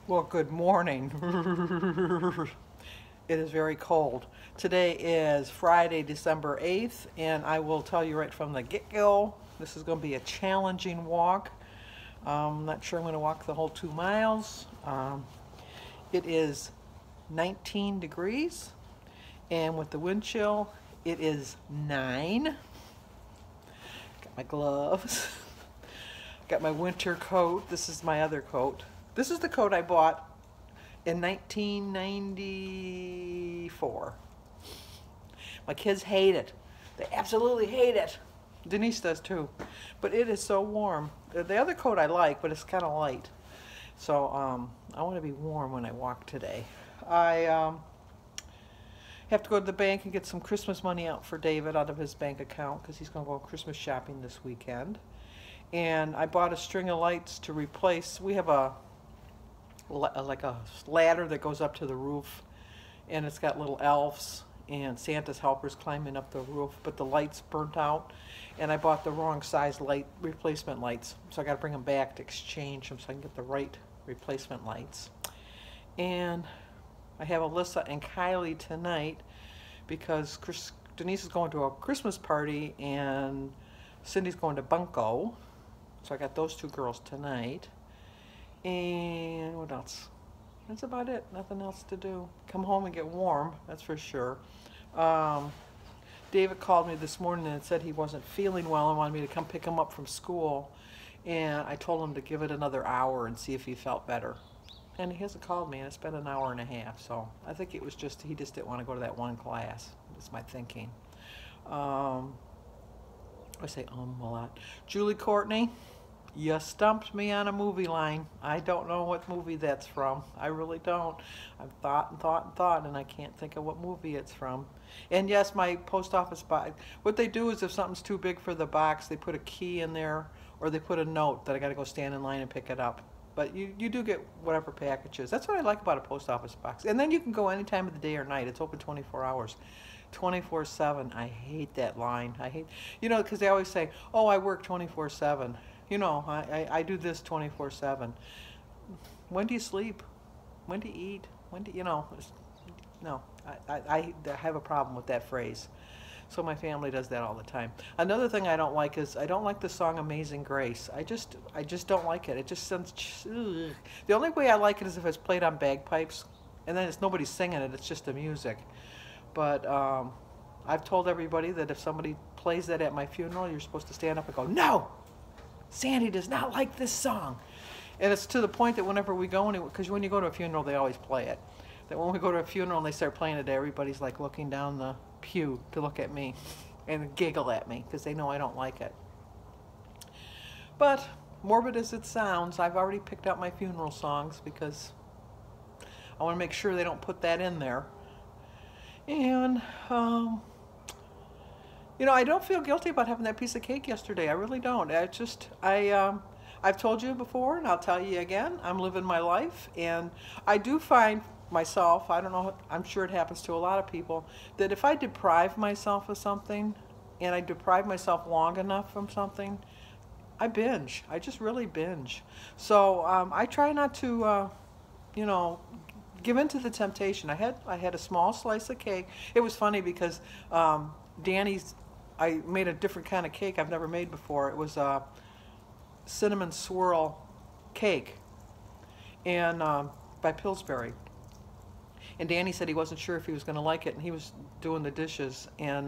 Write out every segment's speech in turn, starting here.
Well, good morning. It is very cold. Today is Friday, December 8th, and I will tell you right from the get-go, this is going to be a challenging walk. I'm not sure I'm going to walk the whole 2 miles. It is 19 degrees, and with the wind chill, it is 9. Got my gloves. Got my winter coat. This is my other coat. This is the coat I bought in 1994. My kids hate it. They absolutely hate it. Denise does too. But it is so warm. The other coat I like, but it's kind of light. So I want to be warm when I walk today. I have to go to the bank and get some Christmas money out for David out of his bank account because he's going to go Christmas shopping this weekend. And I bought a string of lights to replace. We have like a ladder that goes up to the roof, and it's got little elves and Santa's helpers climbing up the roof, but the lights burnt out, and I bought the wrong size light replacement lights, so I got to bring them back to exchange them so I can get the right replacement lights. And I have Alyssa and Kylie tonight because Denise is going to a Christmas party and Cindy's going to Bunko. So I got those two girls tonight. And what else? That's about it. Nothing else to do. Come home and get warm, that's for sure. David called me this morning and said he wasn't feeling well and wanted me to come pick him up from school. And I told him to give it another hour and see if he felt better. And he hasn't called me, and it's been an hour and a half. So I think it was just, he just didn't want to go to that one class. That's my thinking. I say a lot. Julie Courtney, you stumped me on a movie line. I don't know what movie that's from. I really don't. I've thought and thought and thought, and I can't think of what movie it's from. And yes, my post office box, what they do is if something's too big for the box, they put a key in there, or they put a note that I got to go stand in line and pick it up. But you do get whatever packages. That's what I like about a post office box. And then you can go any time of the day or night. It's open 24 hours. 24/7. I hate that line. I hate, because they always say, oh, I work 24/7. I do this 24/7. When do you sleep? When do you eat? When do no, I have a problem with that phrase. So my family does that all the time. Another thing I don't like is I don't like the song Amazing Grace. I just don't like it. It just sounds, ugh. The only way I like it is if it's played on bagpipes, and then it's nobody's singing it, it's just the music. But I've told everybody that if somebody plays that at my funeral, you're supposed to stand up and go, no, Sandy does not like this song. And it's to the point that whenever we go anywhere, because when you go to a funeral, they always play it. That when we go to a funeral and they start playing it, everybody's like looking down the pew to look at me and giggle at me because they know I don't like it. But morbid as it sounds, I've already picked out my funeral songs because I want to make sure they don't put that in there. And, I don't feel guilty about having that piece of cake yesterday. I really don't. I've told you before, and I'll tell you again, I'm living my life. And I do find myself, I don't know, I'm sure it happens to a lot of people, that if I deprive myself of something, and I deprive myself long enough from something, I binge. I just really binge. So I try not to, give in to the temptation. I had a small slice of cake. It was funny because I made a different kind of cake I've never made before. It was a cinnamon swirl cake, and by Pillsbury. And Danny said he wasn't sure if he was going to like it, and he was doing the dishes. And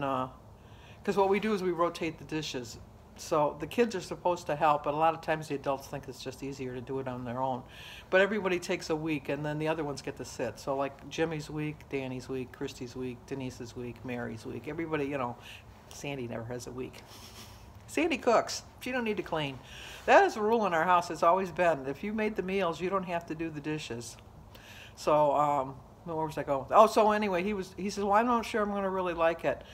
because what we do is we rotate the dishes. So the kids are supposed to help, but a lot of times the adults think it's just easier to do it on their own. But everybody takes a week, and then the other ones get to sit. So like Jimmy's week, Danny's week, Christy's week, Denise's week, Mary's week. Everybody, Sandy never has a week. Sandy cooks. She don't need to clean. That is a rule in our house. It's always been. If you made the meals, you don't have to do the dishes. So, where was I going? Oh, so anyway, he said, well, I'm not sure I'm going to really like it.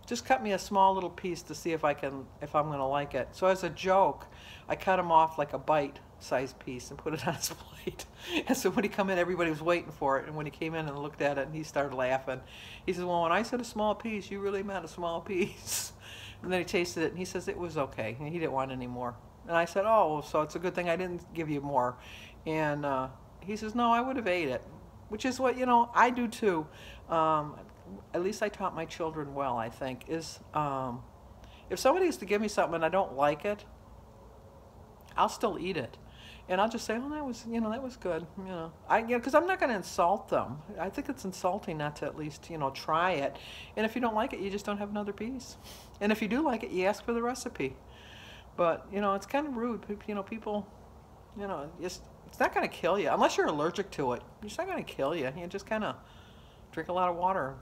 Just cut me a small little piece to see if I'm going to like it. So as a joke, I cut him off like a bite-sized piece and put it on his plate. And so when he come in, everybody was waiting for it. And when he came in and looked at it, and he started laughing. He said, well, when I said a small piece, you really meant a small piece. And then he tasted it, and he says it was okay. And he didn't want any more. And I said, oh, so it's a good thing I didn't give you more. And he says, no, I would have ate it, which is what, I do too. At least I taught my children well, I think, is if somebody is to give me something and I don't like it, I'll still eat it. And I'll just say, oh, that was good, because I'm not going to insult them. I think it's insulting not to at least, try it. And if you don't like it, you just don't have another piece. And if you do like it, you ask for the recipe. But, it's kind of rude. People, it's not going to kill you. Unless you're allergic to it. It's not going to kill you. You just kind of drink a lot of water.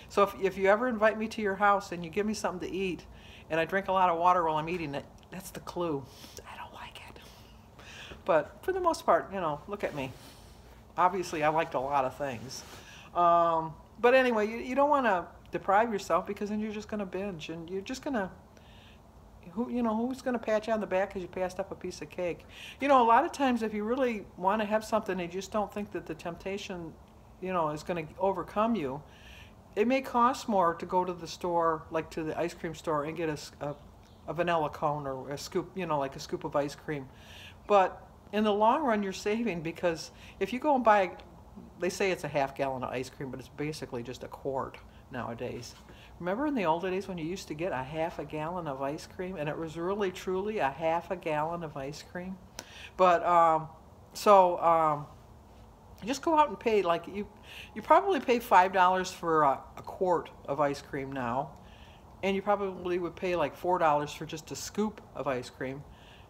So if you ever invite me to your house and you give me something to eat and I drink a lot of water while I'm eating it, that's the clue. I don't like it. But for the most part, look at me. Obviously, I liked a lot of things. But anyway, you don't want to deprive yourself, because then you're just going to binge, and you're just going to, who's going to pat you on the back because you passed up a piece of cake? A lot of times if you really want to have something and you just don't think that the temptation, is going to overcome you, it may cost more to go to the store, like to the ice cream store, and get a vanilla cone or a scoop, like a scoop of ice cream. But in the long run, you're saving, because if you go and buy, they say it's a half gallon of ice cream, but it's basically just a quart nowadays. Remember in the old days when you used to get a half a gallon of ice cream, and it was really truly a half a gallon of ice cream? But just go out and pay, like you probably pay $5 for a quart of ice cream now, and you probably would pay like $4 for just a scoop of ice cream.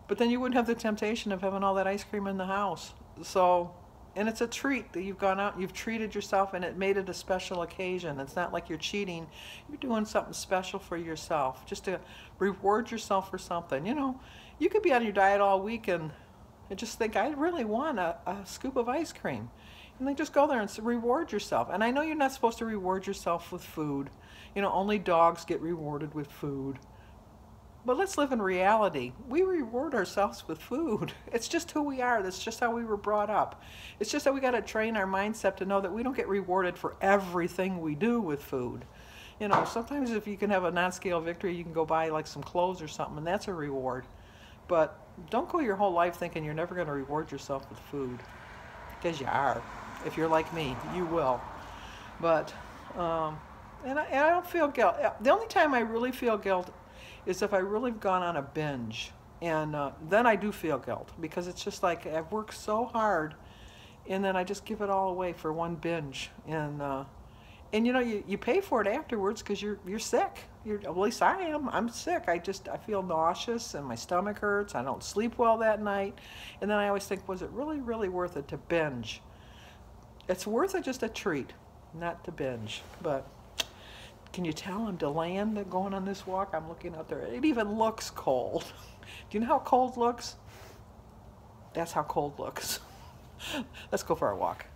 But then you wouldn't have the temptation of having all that ice cream in the house. So, and it's a treat that you've gone out and you've treated yourself, and it made it a special occasion. It's not like you're cheating. You're doing something special for yourself, just to reward yourself for something. You could be on your diet all week and just think, I really want a scoop of ice cream. And then just go there and reward yourself. And I know you're not supposed to reward yourself with food. Only dogs get rewarded with food. But let's live in reality. We reward ourselves with food. It's just who we are. That's just how we were brought up. It's just that we got to train our mindset to know that we don't get rewarded for everything we do with food. Sometimes if you can have a non-scale victory, you can go buy like some clothes or something, and that's a reward. But don't go your whole life thinking you're never going to reward yourself with food, because you are. If you're like me, you will. But, and I don't feel guilt. The only time I really feel guilt is if I really have gone on a binge. And then I do feel guilt, because it's just like I've worked so hard, and then I just give it all away for one binge. And you pay for it afterwards, because you're sick. At least I am. I'm sick. I feel nauseous, and my stomach hurts. I don't sleep well that night. And then I always think, was it really, really worth it to binge? It's worth it, just a treat, not to binge. But can you tell I'm delaying going on this walk? I'm looking out there. It even looks cold. Do you know how cold looks? That's how cold looks. Let's go for our walk.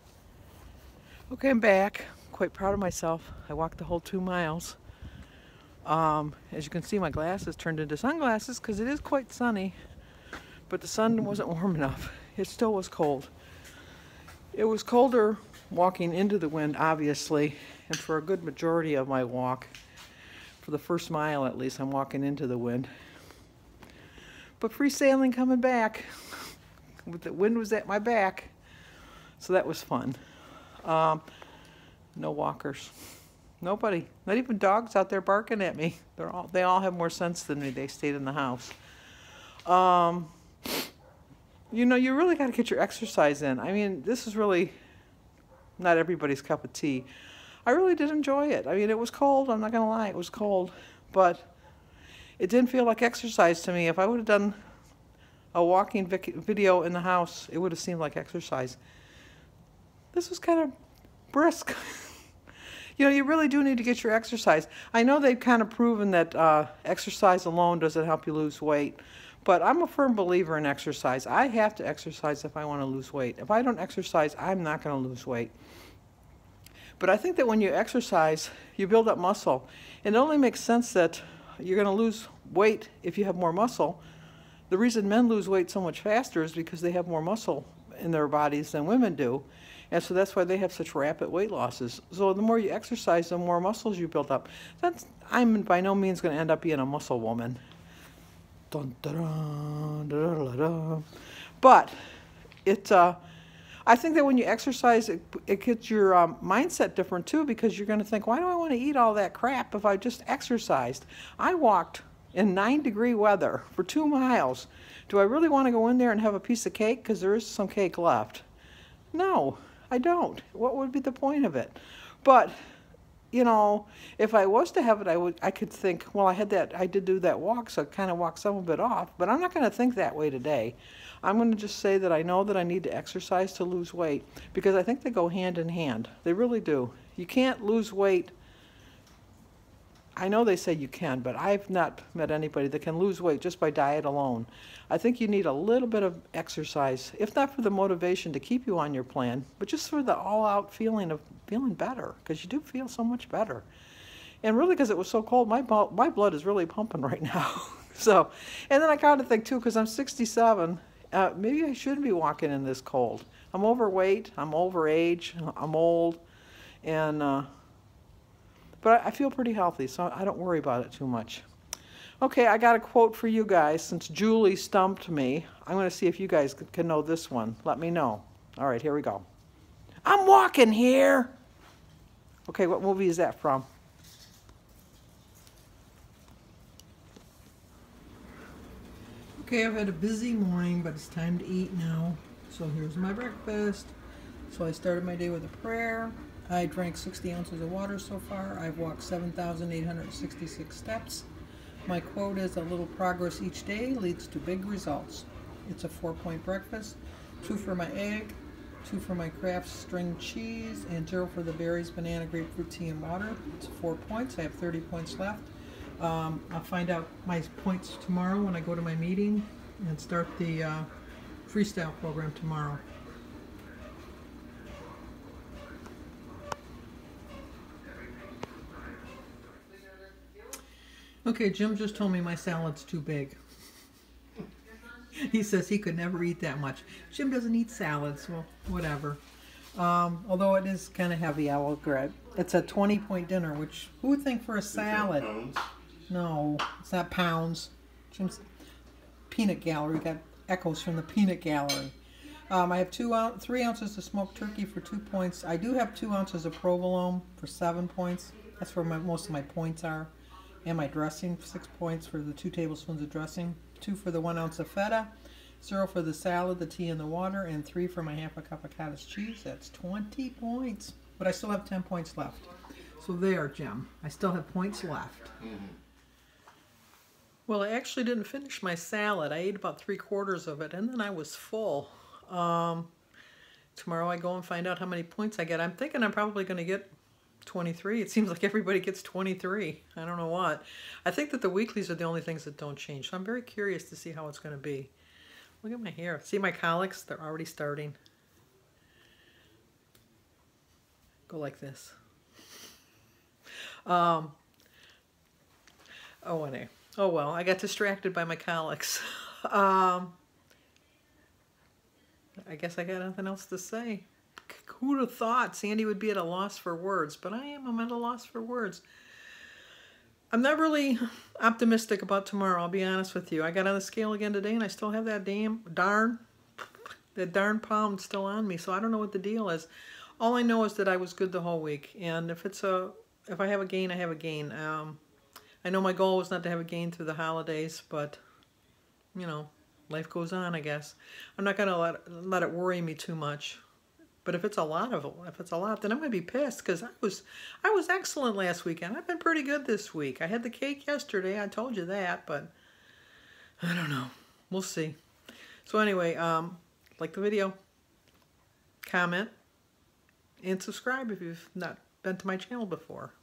Okay, I'm back. Quite proud of myself. I walked the whole 2 miles. As you can see, my glasses turned into sunglasses because it is quite sunny, but the sun wasn't warm enough. It still was cold. It was colder walking into the wind, obviously, and for a good majority of my walk, for the first mile at least, I'm walking into the wind. But free sailing coming back. The wind was at my back, so that was fun. No walkers. Nobody. Not even dogs out there barking at me. They all have more sense than me. They stayed in the house. You really got to get your exercise in. I mean, this is really not everybody's cup of tea. I really did enjoy it. I mean, it was cold. I'm not going to lie. It was cold. But it didn't feel like exercise to me. If I would have done a walking video in the house, it would have seemed like exercise. This was kind of brisk. You really do need to get your exercise. I know they've kind of proven that exercise alone doesn't help you lose weight, but I'm a firm believer in exercise. I have to exercise if I want to lose weight. If I don't exercise, I'm not going to lose weight. But I think that when you exercise, you build up muscle. And it only makes sense that you're going to lose weight if you have more muscle. The reason men lose weight so much faster is because they have more muscle in their bodies than women do. And so that's why they have such rapid weight losses. So the more you exercise, the more muscles you build up. I'm by no means going to end up being a muscle woman. Dun, dun, dun, dun, dun, dun. But I think that when you exercise, it gets your mindset different too, because you're going to think, why do I want to eat all that crap if I just exercised? I walked in 9-degree weather for 2 miles. Do I really want to go in there and have a piece of cake? Because there is some cake left. No, I don't. What would be the point of it? But you know, if I was to have it, I could think, well, I did do that walk, so I kind of walked some of it off, but I'm not going to think that way today. I'm going to just say that I know that I need to exercise to lose weight, because I think they go hand in hand. They really do. You can't lose weight. I know they say you can, but I've not met anybody that can lose weight just by diet alone. I think you need a little bit of exercise, if not for the motivation to keep you on your plan, but just for the all-out feeling of feeling better, because you do feel so much better. And really, because it was so cold, my blood is really pumping right now. So, and then I kind of think too, because I'm 67, maybe I shouldn't be walking in this cold. I'm overweight, I'm overage, I'm old, and but I feel pretty healthy, so I don't worry about it too much. Okay, I got a quote for you guys. Since Julie stumped me, I'm going to see if you guys can know this one. Let me know. All right, here we go. I'm walking here. Okay, what movie is that from? Okay, I've had a busy morning, but it's time to eat now. So here's my breakfast. So I started my day with a prayer. I drank 60 ounces of water so far. I've walked 7,866 steps. My quote is, a little progress each day leads to big results. It's a 4-point breakfast, 2 for my egg, 2 for my Kraft string cheese, and 0 for the berries, banana, grapefruit, tea, and water. It's 4 points. I have 30 points left. I'll find out my points tomorrow when I go to my meeting and start the freestyle program tomorrow. Okay, Jim just told me my salad's too big. He says he could never eat that much. Jim doesn't eat salads, well, whatever. Although it is kind of heavy, I will agree. It's a 20-point dinner, which who would think for a salad? Pounds? No, it's not pounds. Jim's peanut gallery got echoes from the peanut gallery. I have 3 ounces of smoked turkey for 2 points. I do have 2 ounces of provolone for 7 points. That's where most of my points are. And my dressing, 6 points for the 2 tablespoons of dressing, 2 for the 1 ounce of feta, 0 for the salad, the tea, and the water, and 3 for my half a cup of cottage cheese. That's 20 points. But I still have 10 points left. So there, Jim. I still have points left. Mm-hmm. Well, I actually didn't finish my salad. I ate about 3/4 of it, and then I was full. Tomorrow I go and find out how many points I get. I'm thinking I'm probably going to get 23. It seems like everybody gets 23. I don't know what. I think that the weeklies are the only things that don't change. So I'm very curious to see how it's going to be. Look at my hair. See my colics? They're already starting. Go like this. Oh, anyway. Oh well, I got distracted by my colics. I guess I got nothing else to say. Who'd have thought Sandy would be at a loss for words? But I'm at a loss for words. I'm not really optimistic about tomorrow, I'll be honest with you. I got on the scale again today and I still have that darn pound still on me, so I don't know what the deal is. All I know is that I was good the whole week, and if I have a gain, I have a gain. I know my goal was not to have a gain through the holidays, but you know, life goes on, I guess. I'm not gonna let it worry me too much. But if it's a lot, then I'm gonna be pissed, because I was excellent last weekend. I've been pretty good this week. I had the cake yesterday. I told you that, but I don't know. We'll see. So anyway, like the video, comment, and subscribe if you've not been to my channel before.